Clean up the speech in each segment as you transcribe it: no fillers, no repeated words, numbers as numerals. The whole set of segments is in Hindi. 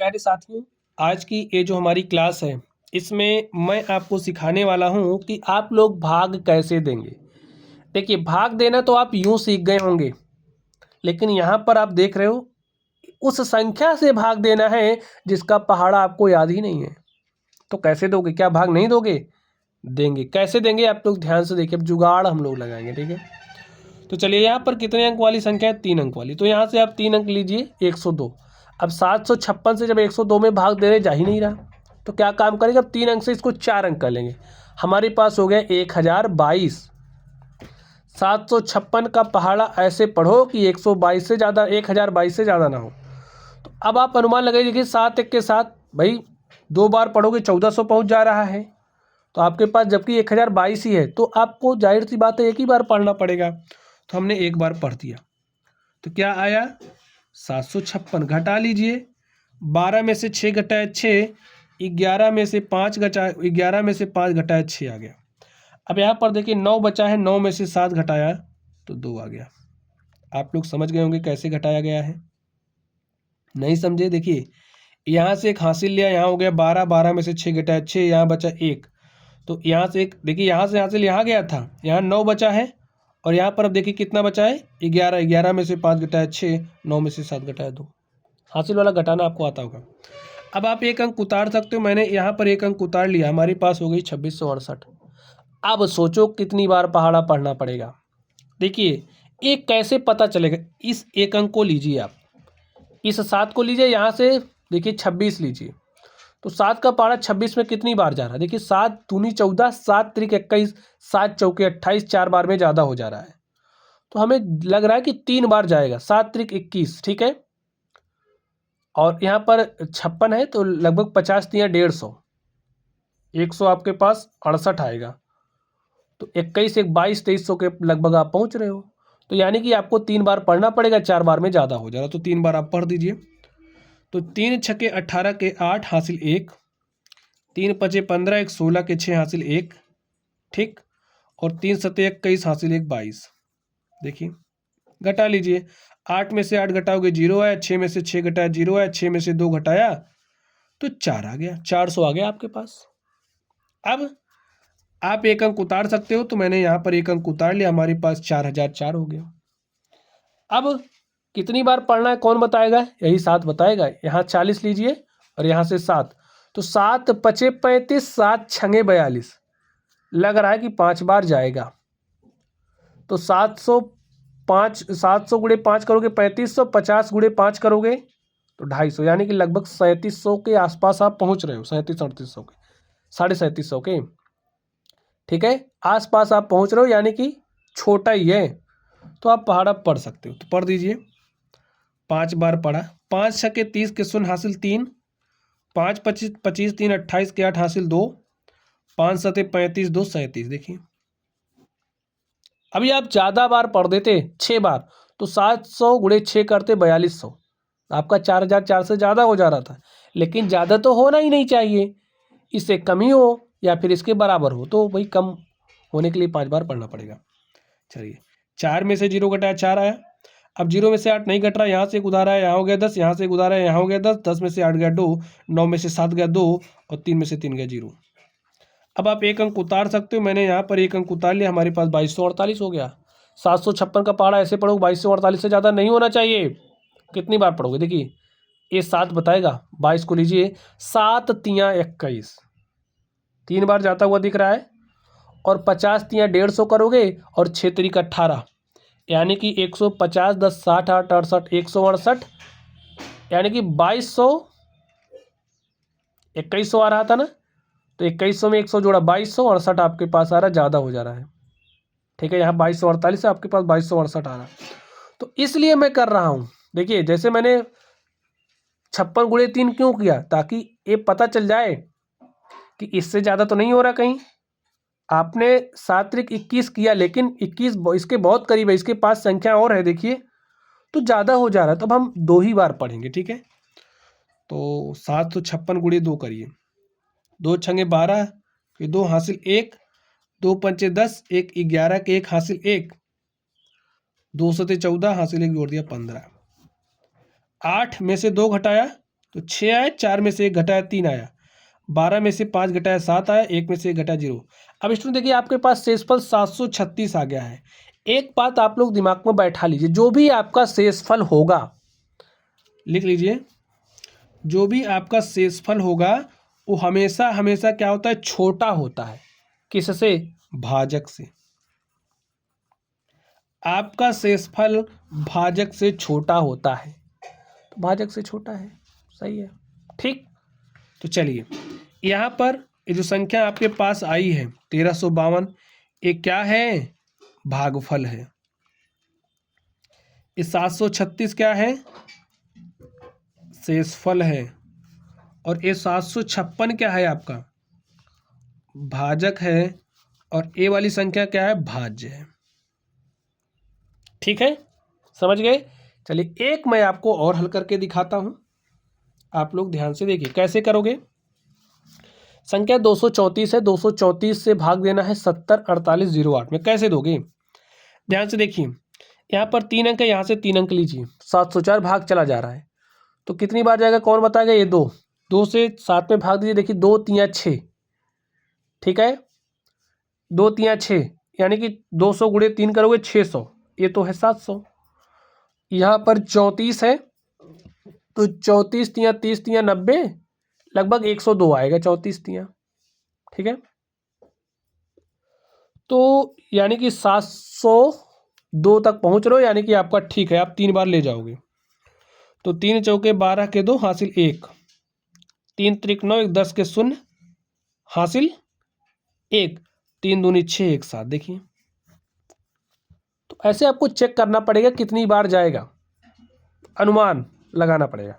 प्यारे साथियों, आज की ये जो हमारी क्लास है, इसमें मैं आपको सिखाने वाला हूँ कि आप लोग भाग कैसे देंगे। देखिए, भाग देना तो आप यूँ सीख गए होंगे, लेकिन यहाँ पर आप देख रहे हो, उस संख्या से भाग देना है जिसका पहाड़ा आपको याद ही नहीं है। तो कैसे दोगे? क्या भाग नहीं दोगे? देंगे। कैसे देंगे आप लोग ध्यान से देखिए। अब जुगाड़ हम लोग लगाएंगे, ठीक है। तो चलिए, यहाँ पर कितने अंक वाली संख्या है? 3 अंक वाली। तो यहाँ से आप 3 अंक लीजिए, 102। अब 756 से जब 102 में भाग देने जा ही नहीं रहा, तो क्या काम करेंगे? अब 3 अंक से इसको 4 अंक कर लेंगे। हमारे पास हो गया 1022। 756 का पहाड़ा ऐसे पढ़ो कि 122 से ज़्यादा, 1022 से ज़्यादा ना हो। तो अब आप अनुमान लगाइए। देखिए, 7 1 के साथ भाई 2 बार पढ़ोगे 1400 पहुँच जा रहा है। तो आपके पास जबकि 1022 ही है, तो आपको जाहिर सी बात है एक ही बार पढ़ना पड़ेगा। तो हमने एक बार पढ़ दिया, तो क्या आया? 756। घटा लीजिए, 12 में से 6 घटाया 6, 11 में से 5 घटाया 11 में से 5 घटाया 6 आ गया। अब यहाँ पर देखिए 9 बचा है, 9 में से 7 घटाया तो 2 आ गया। आप लोग समझ गए होंगे कैसे घटाया गया है। नहीं समझे? देखिए, यहाँ से एक हासिल लिया, यहाँ हो गया 12, 12 में से 6 घटाया 6, यहाँ बचा 1। तो यहाँ से एक, देखिए यहाँ से हासिल यहाँ गया था, यहाँ 9 बचा है, और यहाँ पर अब देखिए कितना बचा है? 11। 11 में से 5 घटाया 6, 9 में से 7 घटाया 2। हासिल वाला घटाना आपको आता होगा। अब आप एक अंक उतार सकते हो। मैंने यहाँ पर एक अंक उतार लिया, हमारे पास हो गई 2668। अब सोचो कितनी बार पहाड़ा पढ़ना पड़ेगा। देखिए, एक कैसे पता चलेगा? इस एक अंक को लीजिए आप, इस 7 को लीजिए, यहाँ से देखिए 26 लीजिए। तो 7 का पहाड़ा 26 में कितनी बार जा रहा है? देखिए, 7 दूनी 14, 7 त्रिक 21, 7 चौके 28, 4 बार में ज़्यादा हो जा रहा है। तो हमें लग रहा है कि 3 बार जाएगा। 7 त्रिक 21, ठीक है। और यहाँ पर 56 है, तो लगभग 50 तियाँ 150, 100 आपके पास 68 आएगा। तो 21 एक 22, 2300 के लगभग आप पहुँच रहे हो। तो यानी कि आपको 3 बार पढ़ना पड़ेगा, 4 बार में ज़्यादा हो जा रहा। तो 3 बार आप पढ़ दीजिए। तो 3 छक्के 18 के 8 हासिल 1, 3 पचे 15, एक 16 के 6 हासिल 1, ठीक। और 3 सते 21 हासिल 1 22। देखिए, घटा लीजिए। 8 में से 8 घटाओगे 0 आया, 6 में से 6 घटाया 0 आया, 6 में से 2 घटाया तो 4 आ गया। 400 आ गया आपके पास। अब आप एक अंक उतार सकते हो, तो मैंने यहाँ पर एक अंक उतार लिया, हमारे पास 4004 हो गया। अब कितनी बार पढ़ना है कौन बताएगा? यही 7 बताएगा। यहाँ 40 लीजिए और यहाँ से 7, तो 7 पचे 35, 7 छंगे 42। लग रहा है कि 5 बार जाएगा। तो 705, 700 गुणे 5 करोगे 3500, 50 गुणे 5 करोगे तो 250, यानी कि लगभग 3700 के आसपास आप पहुंच रहे हो। 3700 के, 3750 के, ठीक है, आसपास आप पहुंच रहे हो, यानी कि छोटा ही है। तो आप पहाड़ा पढ़ सकते हो, तो पढ़ दीजिए। 5 बार पढ़ा। 5 छक्के 30 के शून्य हासिल 3, 5 25 25 3 28 के 8 हासिल 2, 5 सते 35 2 37। देखिए, अभी आप ज़्यादा बार पढ़ देते 6 बार, तो 700 गुणे 6 करते 4200। आपका 4004 से ज़्यादा हो जा रहा था, लेकिन ज़्यादा तो होना ही नहीं चाहिए। इससे कम ही हो या फिर इसके बराबर हो, तो भाई कम होने के लिए 5 बार पढ़ना पड़ेगा। चलिए, 4 में से 0 घटाया 4 आया। अब 0 में से 8 नहीं घट रहा, यहाँ से एक उधार आया, यहाँ हो गया 10, यहाँ से एक उधार आया, यहाँ हो गया 10, 10 में से 8 गया 2, 9 में से 7 गया 2, और 3 में से 3 गया 0। अब आप एक अंक उतार सकते हो। मैंने यहाँ पर एक अंक उतार लिया, हमारे पास 2248 हो गया। 756 का पहाड़ा ऐसे पढ़ोगे, 2248 से ज़्यादा नहीं होना चाहिए। कितनी बार पढ़ोगे? देखिए, ये 7 बताएगा। 22 को लीजिए, 7 तियाँ 21, 3 बार जाता हुआ दिख रहा है। और 50 तियाँ 150 करोगे, और 6 तिरिक 18, यानी कि 150, 10 60 8 68, 168, यानी कि 2200, 2100 आ रहा था ना, तो 2100 में 100 जोड़ा 2268 आपके पास आ रहा है, ज़्यादा हो जा रहा है, ठीक है। यहाँ 2248 है, आपके पास 2268 आ रहा है। तो इसलिए मैं कर रहा हूँ। देखिए, जैसे मैंने 56 गुणे 3 क्यों किया? ताकि ये पता चल जाए कि इससे ज़्यादा तो नहीं हो रहा कहीं। आपने 7 त्रिक 21 किया, लेकिन 21 इसके बहुत करीब है, इसके पास संख्या और है, देखिए, तो ज़्यादा हो जा रहा है। तब हम 2 ही बार पढ़ेंगे, ठीक है। तो 756 गुणे 2 करिए, 2 छंगे 12 फिर 2 हासिल 1, 2 पंचे 10, 1 11 के 1 हासिल 1, 2 सते 14 हासिल 1 जोड़ दिया 15। 8 में से 2 घटाया तो 6 आया, 4 में से 1 घटाया 3 आया, 12 में से 5 घटाया 7 आया, 1 में से 1 घटाया 0। अब स्टूडेंट देखिए आपके पास शेषफल 736 आ गया है। एक बात आप लोग दिमाग में बैठा लीजिए, जो भी आपका शेषफल होगा, लिख लीजिए, जो भी आपका शेषफल होगा वो हमेशा हमेशा क्या होता है, छोटा होता है। किससे? भाजक से। आपका शेषफल भाजक से छोटा होता है, तो भाजक से छोटा है, सही है, ठीक। तो चलिए यहाँ पर ये जो संख्या आपके पास आई है 1352, ये क्या है? भागफल है। ये 736 क्या है? शेषफल है। और ये 756 क्या है? आपका भाजक है। और ये वाली संख्या क्या है? भाज्य है। ठीक है, समझ गए? चलिए एक मैं आपको और हल करके दिखाता हूं, आप लोग ध्यान से देखिए कैसे करोगे। संख्या 234 है, 234 से भाग देना है 704808 में। कैसे दोगे? ध्यान से देखिए, यहाँ पर 3 अंक है, यहाँ से 3 अंक लीजिए, 704 भाग चला जा रहा है, तो कितनी बार जाएगा कौन बताएगा? ये 2, 2 से 7 में भाग दीजिए, देखिए 2 3 6, ठीक है, 2 3 6, यानी कि 200 गुणे 3 करोगे 600, ये तो है 700। यहाँ पर 34 है, तो 34 तियाँ 30 तियाँ 90, लगभग 102 आएगा 34 तियाँ, ठीक है। तो यानी कि 702 तक पहुँच रहे हो, यानी कि आपका ठीक है, आप 3 बार ले जाओगे। तो 3 चौके 12 के 2 हासिल 1, 3 त्रिक 9, 1 10 के 0 हासिल 1, 3 दूनी 6, 1 7। देखिए तो ऐसे आपको चेक करना पड़ेगा कितनी बार जाएगा, अनुमान लगाना पड़ेगा।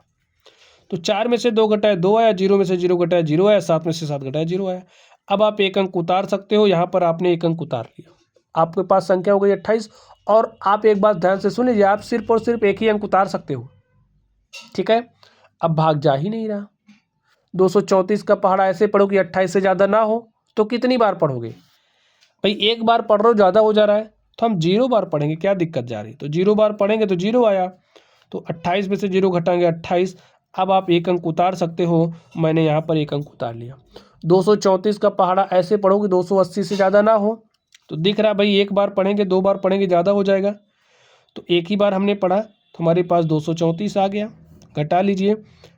तो 4 में से 2 घटाया 2 आया, 0 में से 0 घटाया 0 आया, 7 में से 7 घटाया 0 आया। अब आप एक अंक उतार सकते हो, यहाँ पर आपने एक अंक उतार लिया, आपके पास संख्या हो गई 28। और आप एक बात ध्यान से सुन लीजिए, आप सिर्फ और सिर्फ एक ही अंक उतार सकते हो, ठीक है। अब भाग जा ही नहीं रहा। 234 का पहाड़ा ऐसे पढ़ो कि 28 से ज़्यादा ना हो, तो कितनी बार पढ़ोगे भाई? एक बार पढ़ रहे हो, ज़्यादा हो जा रहा है, तो हम 0 बार पढ़ेंगे, क्या दिक्कत जा रही? तो 0 बार पढ़ेंगे तो 0 आया, तो 28 में से 0 घटाएंगे 28। अब आप एक अंक उतार सकते हो, मैंने यहाँ पर एक अंक उतार लिया। 234 का पहाड़ा ऐसे पढ़ो कि 280 से ज़्यादा ना हो, तो दिख रहा भाई एक बार पढ़ेंगे 2 बार पढ़ेंगे ज़्यादा हो जाएगा, तो एक ही बार हमने पढ़ा, तो हमारे पास 234 आ गया। घटा लीजिए,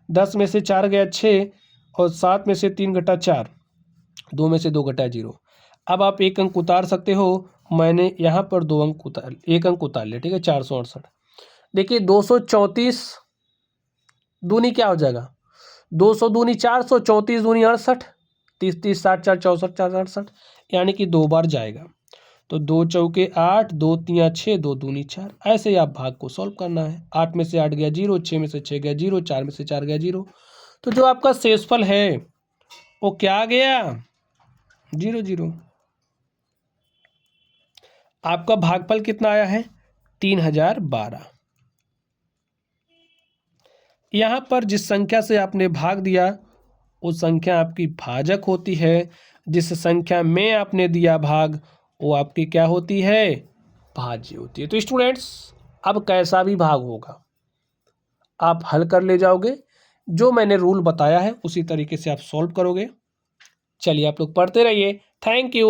10 में से 4 गया 6, और 7 में से 3 घटा 4, 2 में से 2 घटा 0। अब आप एक अंक उतार सकते हो, मैंने यहाँ पर 2 अंक उतार, एक अंक उतार लिया, ठीक है, 468। देखिए 234 दूनी क्या हो जाएगा? 200 दूनी 400, 34 दूनी 68, 30 30 60 4 64 4 68, यानी कि 2 बार जाएगा। तो 2 चौके 8, 2 तियाँ 6, 2 दूनी 4। ऐसे ही आप भाग को सॉल्व करना है। 8 में से 8 गया 0, 6 में से 6 गया 0, 4 में से 4 गया 0। तो जो आपका शेषफल है वो क्या आ गया? 0 0। आपका भागफल कितना आया है? 3012। यहाँ पर जिस संख्या से आपने भाग दिया वो संख्या आपकी भाजक होती है, जिस संख्या में आपने दिया भाग वो आपकी क्या होती है? भाज्य होती है। तो स्टूडेंट्स अब कैसा भी भाग होगा आप हल कर ले जाओगे, जो मैंने रूल बताया है उसी तरीके से आप सॉल्व करोगे। चलिए आप लोग पढ़ते रहिए। Thank you.